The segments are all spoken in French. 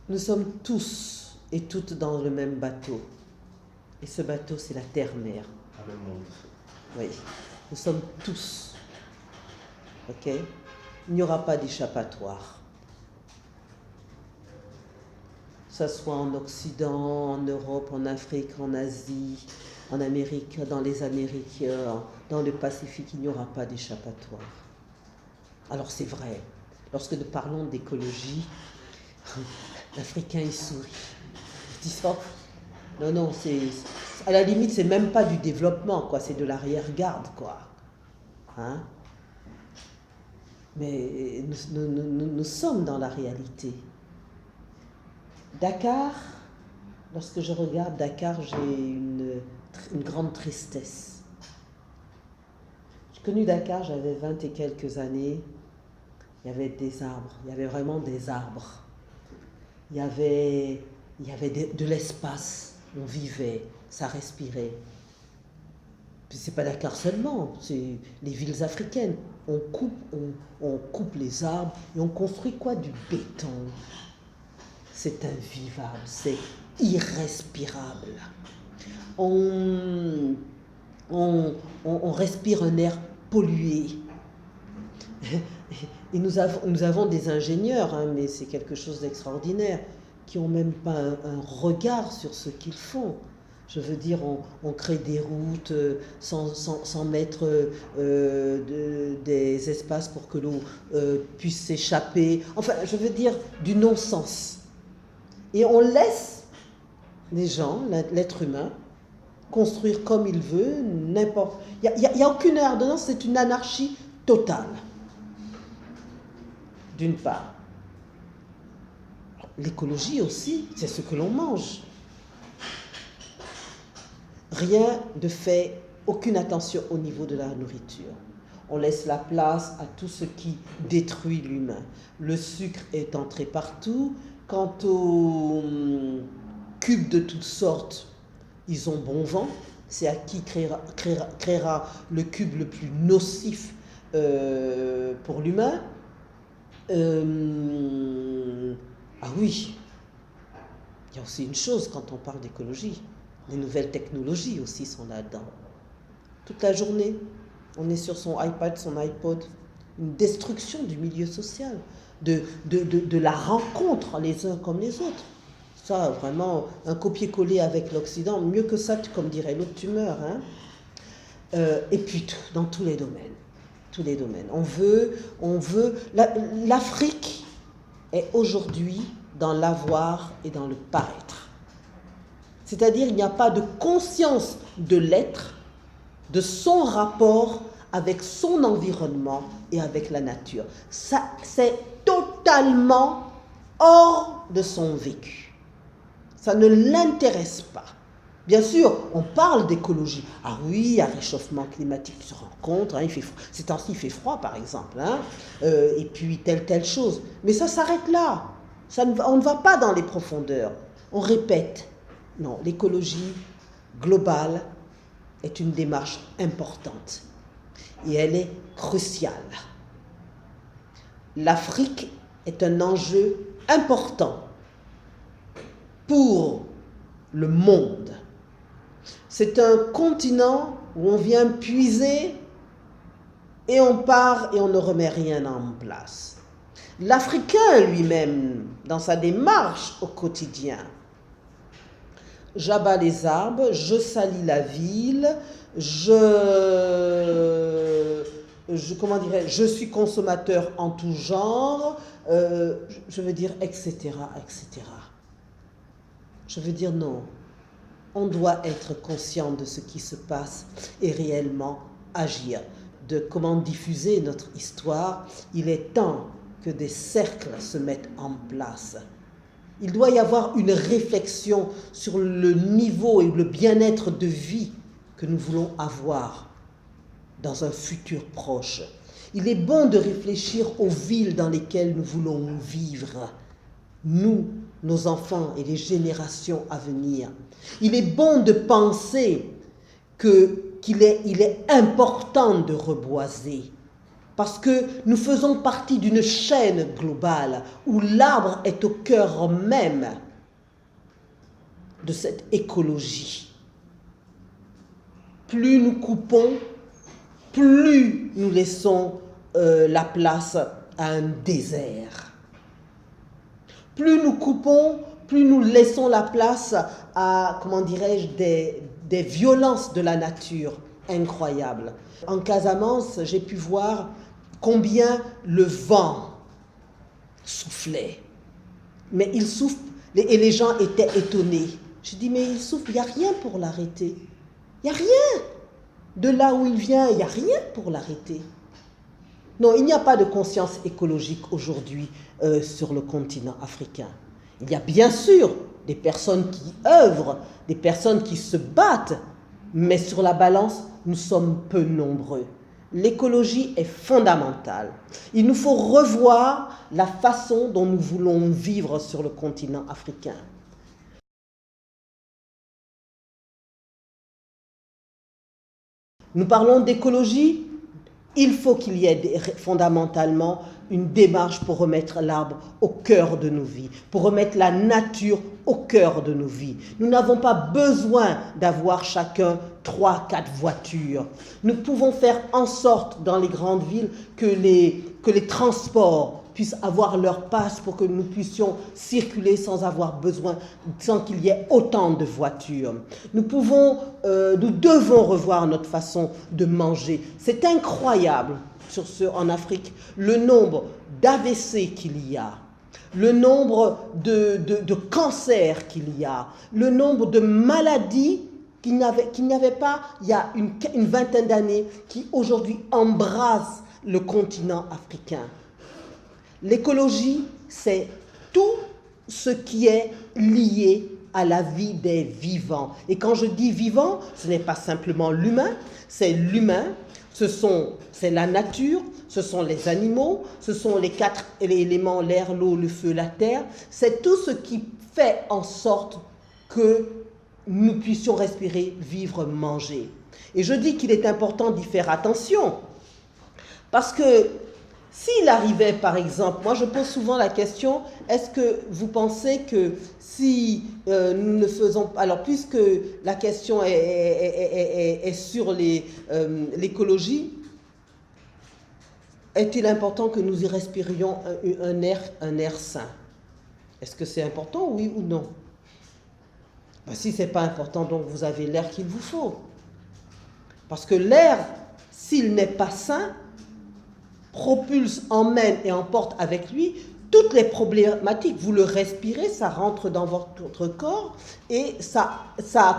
Nous sommes tous et toutes dans le même bateau. Et ce bateau, c'est la terre-mère. Un même monde. Oui, nous sommes tous. Ok? Il n'y aura pas d'échappatoire. Que ce soit en Occident, en Europe, en Afrique, en Asie, en Amérique, dans les Amériques, dans le Pacifique, il n'y aura pas d'échappatoire. Alors c'est vrai, lorsque nous parlons d'écologie, l'Africain il sourit. Il dit ça. Non, c'est à la limite, c'est même pas du développement, quoi, c'est de l'arrière-garde, quoi. Hein? Mais nous sommes dans la réalité. Dakar, lorsque je regarde Dakar, j'ai une grande tristesse. J'ai connu Dakar, j'avais 20 et quelques années. Il y avait des arbres, il y avait vraiment des arbres. Il y avait de l'espace, on vivait, ça respirait. Puis c'est pas Dakar seulement, c'est les villes africaines. On coupe les arbres et on construit quoi? Du béton. C'est invivable, c'est irrespirable. On respire un air pollué. Et nous avons des ingénieurs, hein, mais c'est quelque chose d'extraordinaire, qui n'ont même pas un regard sur ce qu'ils font. Je veux dire, on crée des routes sans mettre des espaces pour que l'eau puisse s'échapper. Enfin, je veux dire, du non-sens. Et on laisse les gens, l'être humain, construire comme il veut, n'importe. Il n'y a aucune ordonnance, c'est une anarchie totale. D'une part. L'écologie aussi, c'est ce que l'on mange. Rien de fait, aucune attention au niveau de la nourriture. On laisse la place à tout ce qui détruit l'humain. Le sucre est entré partout. Quant aux cubes de toutes sortes, ils ont bon vent. C'est à qui créera le cube le plus nocif pour l'humain. Ah oui, il y a aussi une chose quand on parle d'écologie. Les nouvelles technologies aussi sont là-dedans. Toute la journée, on est sur son iPad, son iPod. Une destruction du milieu social, de la rencontre les uns comme les autres. Ça, vraiment, un copier-coller avec l'Occident, mieux que ça, comme dirait l'autre, tu meurs. Hein? Et puis, dans tous les domaines. Tous les domaines. L'Afrique est aujourd'hui dans l'avoir et dans le paraître. C'est-à-dire, il n'y a pas de conscience de l'être, de son rapport avec son environnement et avec la nature. Ça, c'est totalement hors de son vécu. Ça ne l'intéresse pas. Bien sûr, on parle d'écologie. Ah oui, il y a réchauffement climatique qui se rencontre. Hein, ces temps-ci, il fait froid, par exemple. Hein, et puis, telle chose. Mais ça s'arrête là. On ne va pas dans les profondeurs. On répète. Non, l'écologie globale est une démarche importante. Et elle est cruciale. L'Afrique est un enjeu important pour le monde. C'est un continent où on vient puiser et on part et on ne remet rien en place. L'Africain lui-même, dans sa démarche au quotidien, j'abats les arbres, je salis la ville, je suis consommateur en tout genre, je veux dire, etc., etc. Je veux dire, non. On doit être conscient de ce qui se passe et réellement agir, de comment diffuser notre histoire. Il est temps que des cercles se mettent en place. Il doit y avoir une réflexion sur le niveau et le bien-être de vie que nous voulons avoir dans un futur proche. Il est bon de réfléchir aux villes dans lesquelles nous voulons vivre, nous, nos enfants et les générations à venir. Il est bon de penser qu'il est important de reboiser. parce que nous faisons partie d'une chaîne globale où l'arbre est au cœur même de cette écologie. Plus nous coupons, plus nous laissons la place à un désert. Plus nous coupons, plus nous laissons la place à, comment dirais-je, des violences de la nature incroyables. En Casamance, j'ai pu voir combien le vent soufflait. Mais il souffle, et les gens étaient étonnés. Je dis, mais il souffle, il n'y a rien pour l'arrêter. Il n'y a rien. De là où il vient, il n'y a rien pour l'arrêter. Non, il n'y a pas de conscience écologique aujourd'hui sur le continent africain. Il y a bien sûr des personnes qui œuvrent, des personnes qui se battent, mais sur la balance, nous sommes peu nombreux. L'écologie est fondamentale. Il nous faut revoir la façon dont nous voulons vivre sur le continent africain. Nous parlons d'écologie, il faut qu'il y ait fondamentalement une démarche pour remettre l'arbre au cœur de nos vies, pour remettre la nature au cœur de nos vies. Nous n'avons pas besoin d'avoir chacun 3, 4 voitures. Nous pouvons faire en sorte dans les grandes villes que les transports puissent avoir leur passe pour que nous puissions circuler sans avoir besoin, sans qu'il y ait autant de voitures. Nous devons revoir notre façon de manger. C'est incroyable en Afrique, le nombre d'AVC qu'il y a, le nombre de cancers qu'il y a, le nombre de maladies qu'il n'y avait pas il y a une vingtaine d'années, qui aujourd'hui embrassent le continent africain. L'écologie, c'est tout ce qui est lié à la vie des vivants. Et quand je dis vivant, ce n'est pas simplement l'humain, c'est l'humain, c'est la nature, ce sont les animaux, ce sont les 4 éléments, l'air, l'eau, le feu, la terre. C'est tout ce qui fait en sorte que nous puissions respirer, vivre, manger. Et je dis qu'il est important d'y faire attention, parce que s'il arrivait, par exemple, moi je pose souvent la question, est-ce que vous pensez que si nous ne faisons pas, alors puisque la question est sur l'écologie, est-il important que nous y respirions un air sain? Est-ce que c'est important, oui ou non? Ben, si ce n'est pas important, donc vous avez l'air qu'il vous faut. Parce que l'air, s'il n'est pas sain, propulse, emmène et emporte avec lui toutes les problématiques. Vous le respirez, ça rentre dans votre corps et ça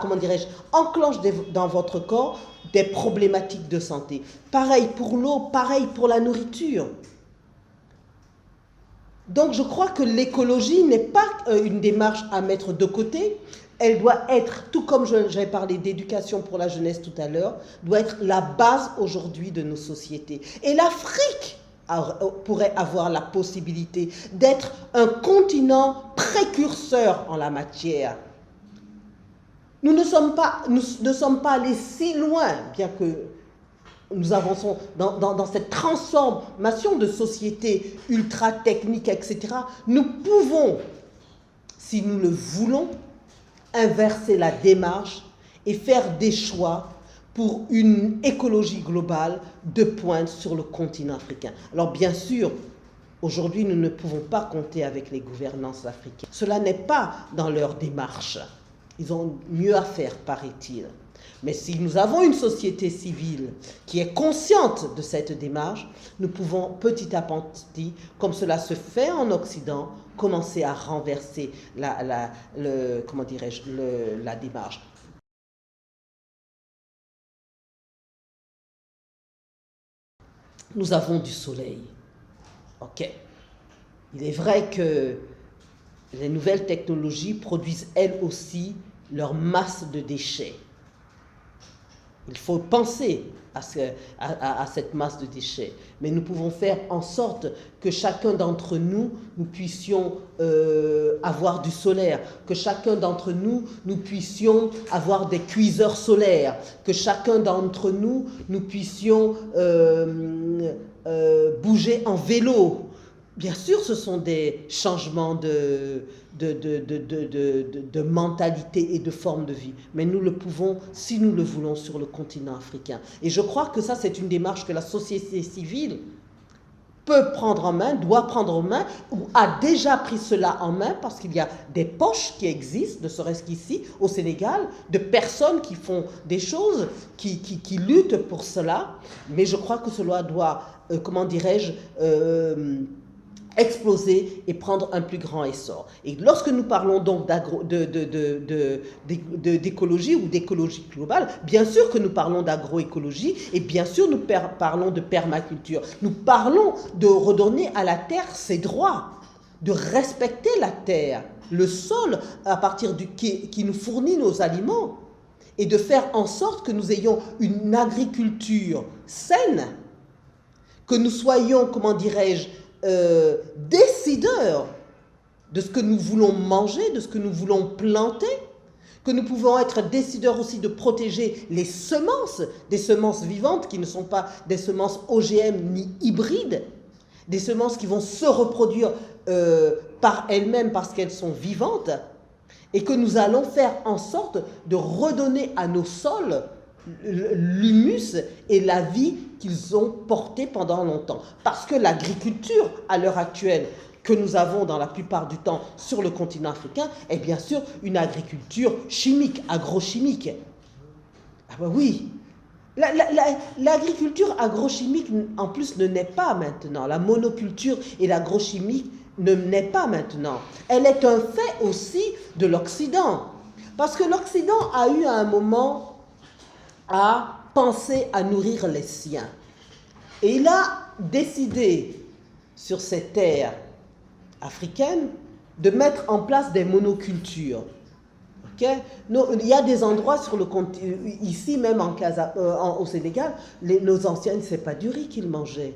comment dirais-je, enclenche dans votre corps des problématiques de santé. Pareil pour l'eau, pareil pour la nourriture. Donc je crois que l'écologie n'est pas une démarche à mettre de côté. Elle doit être, tout comme j'avais parlé d'éducation pour la jeunesse tout à l'heure, doit être la base aujourd'hui de nos sociétés. Et l'Afrique pourrait avoir la possibilité d'être un continent précurseur en la matière. Nous ne sommes pas allés si loin, bien que nous avançons dans cette transformation de société ultra technique, etc. Nous pouvons, si nous le voulons, inverser la démarche et faire des choix pour une écologie globale de pointe sur le continent africain. Alors bien sûr, aujourd'hui, nous ne pouvons pas compter avec les gouvernances africaines. Cela n'est pas dans leur démarche. Ils ont mieux à faire, paraît-il. Mais si nous avons une société civile qui est consciente de cette démarche, nous pouvons petit à petit, comme cela se fait en Occident, commencer à renverser la démarche. Nous avons du soleil. Ok. Il est vrai que les nouvelles technologies produisent elles aussi leur masse de déchets. Il faut penser à cette masse de déchets. Mais nous pouvons faire en sorte que chacun d'entre nous, nous puissions avoir du solaire, que chacun d'entre nous, nous puissions avoir des cuiseurs solaires, que chacun d'entre nous, nous puissions bouger en vélo. Bien sûr, ce sont des changements de mentalité et de forme de vie, mais nous le pouvons, si nous le voulons, sur le continent africain. Et je crois que ça, c'est une démarche que la société civile peut prendre en main, doit prendre en main, ou a déjà pris cela en main, parce qu'il y a des poches qui existent, ne serait-ce qu'ici, au Sénégal, de personnes qui font des choses, qui luttent pour cela, mais je crois que cela doit, comment dirais-je, exploser et prendre un plus grand essor. Et lorsque nous parlons donc d'écologie ou d'écologie globale, bien sûr que nous parlons d'agroécologie et bien sûr nous parlons de permaculture. Nous parlons de redonner à la terre ses droits, de respecter la terre, le sol à partir qui nous fournit nos aliments et de faire en sorte que nous ayons une agriculture saine, que nous soyons, comment dirais-je, décideurs de ce que nous voulons manger, de ce que nous voulons planter, que nous pouvons être décideurs aussi de protéger les semences, des semences vivantes qui ne sont pas des semences OGM ni hybrides, des semences qui vont se reproduire par elles-mêmes parce qu'elles sont vivantes, et que nous allons faire en sorte de redonner à nos sols l'humus et la vie qu'ils ont porté pendant longtemps. Parce que l'agriculture, à l'heure actuelle, que nous avons dans la plupart du temps sur le continent africain, est bien sûr une agriculture chimique, agrochimique. Ah ben oui, l'agriculture agrochimique, en plus, ne naît pas maintenant. La monoculture et l'agrochimie ne naît pas maintenant. Elle est un fait aussi de l'Occident. Parce que l'Occident a eu à un moment à penser à nourrir les siens. Et il a décidé, sur ces terres africaines, de mettre en place des monocultures. Okay? Il y a des endroits sur le continent, ici même au Sénégal, nos anciens, ce n'est pas du riz qu'ils mangeaient.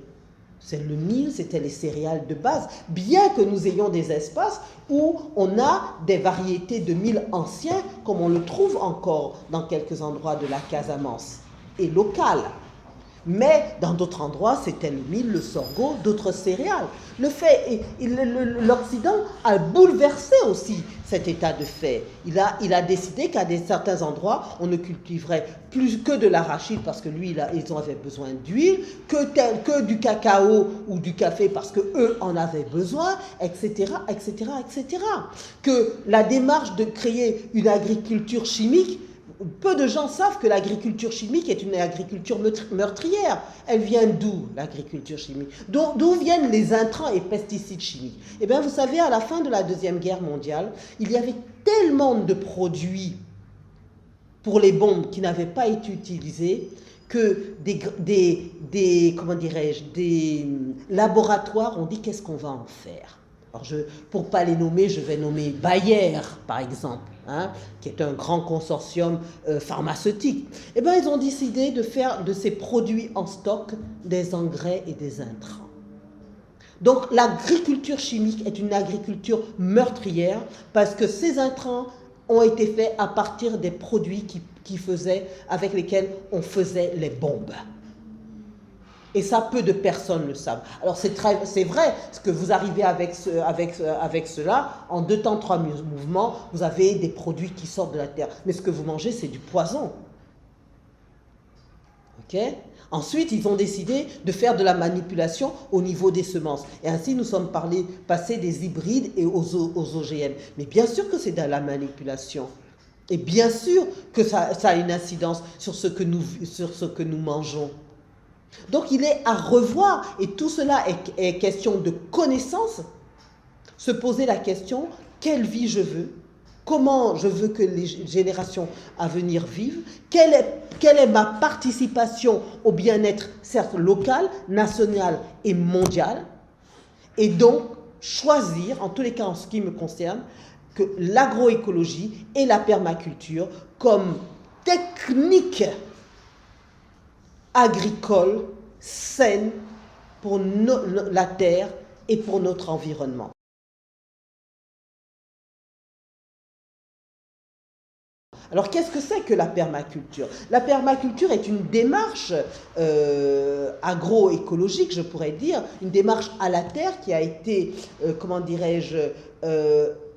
C'est le mil, c'était les céréales de base, bien que nous ayons des espaces où on a des variétés de mil anciens, comme on le trouve encore dans quelques endroits de la Casamance, et local. Mais dans d'autres endroits, c'était le mil, le sorgho, d'autres céréales. L'Occident a bouleversé aussi cet état de fait. Il a décidé qu'à certains endroits, on ne cultiverait plus que de l'arachide parce que lui, ils avaient besoin d'huile, que du cacao ou du café parce qu'eux en avaient besoin, etc., etc., etc. Que la démarche de créer une agriculture chimique, peu de gens savent que l'agriculture chimique est une agriculture meurtrière. Elle vient d'où, l'agriculture chimique? D'où viennent les intrants et pesticides chimiques? Eh bien, vous savez, à la fin de la Deuxième Guerre mondiale, il y avait tellement de produits pour les bombes qui n'avaient pas été utilisés que des laboratoires ont dit qu'est-ce qu'on va en faire. Alors pour ne pas les nommer, je vais nommer Bayer, par exemple, qui est un grand consortium pharmaceutique. Eh bien, ils ont décidé de faire de ces produits en stock des engrais et des intrants. Donc, l'agriculture chimique est une agriculture meurtrière parce que ces intrants ont été faits à partir des produits avec lesquels on faisait les bombes. Et ça, peu de personnes le savent. Alors c'est vrai, ce que vous arrivez avec cela, en 2 temps, 3 mouvements, vous avez des produits qui sortent de la terre. Mais ce que vous mangez, c'est du poison. Ok? Ensuite, ils ont décidé de faire de la manipulation au niveau des semences. Et ainsi, nous sommes passés des hybrides et aux OGM. Mais bien sûr que c'est de la manipulation. Et bien sûr que ça a une incidence sur ce que nous mangeons. Donc il est à revoir, et tout cela est question de connaissance, se poser la question, quelle vie je veux, comment je veux que les générations à venir vivent, quelle est ma participation au bien-être, certes local, national et mondial, et donc choisir, en tous les cas en ce qui me concerne, que l'agroécologie et la permaculture comme technique agricole, saine pour la terre et pour notre environnement. Alors, qu'est-ce que c'est que la permaculture? La permaculture est une démarche agroécologique, je pourrais dire, une démarche à la terre qui a été, comment dirais-je,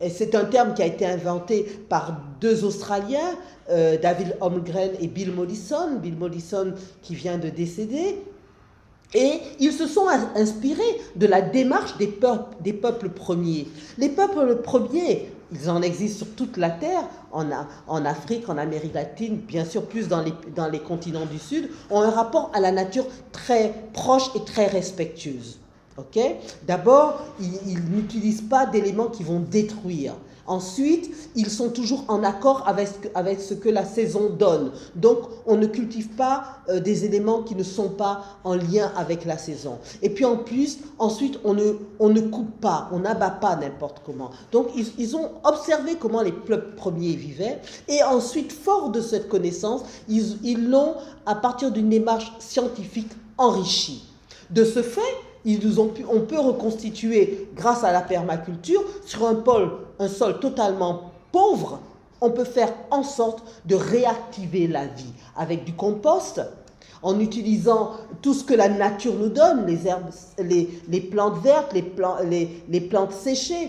c'est un terme qui a été inventé par deux Australiens, David Holmgren et Bill Mollison qui vient de décéder. Et ils se sont inspirés de la démarche des peuples premiers. Les peuples premiers, ils en existent sur toute la Terre, en Afrique, en Amérique latine, bien sûr plus dans les continents du Sud, ont un rapport à la nature très proche et très respectueuse. Okay? D'abord, ils n'utilisent pas d'éléments qui vont détruire. Ensuite, ils sont toujours en accord avec ce que la saison donne. Donc, on ne cultive pas des éléments qui ne sont pas en lien avec la saison. Et puis en plus, ensuite, on ne coupe pas, on n'abat pas n'importe comment. Donc, ils ont observé comment les peuples premiers vivaient. Et ensuite, fort de cette connaissance, ils l'ont, à partir d'une démarche scientifique, enrichi. De ce fait, on peut reconstituer, grâce à la permaculture, sur un sol totalement pauvre, on peut faire en sorte de réactiver la vie avec du compost, en utilisant tout ce que la nature nous donne, les herbes, les plantes vertes, les plantes séchées,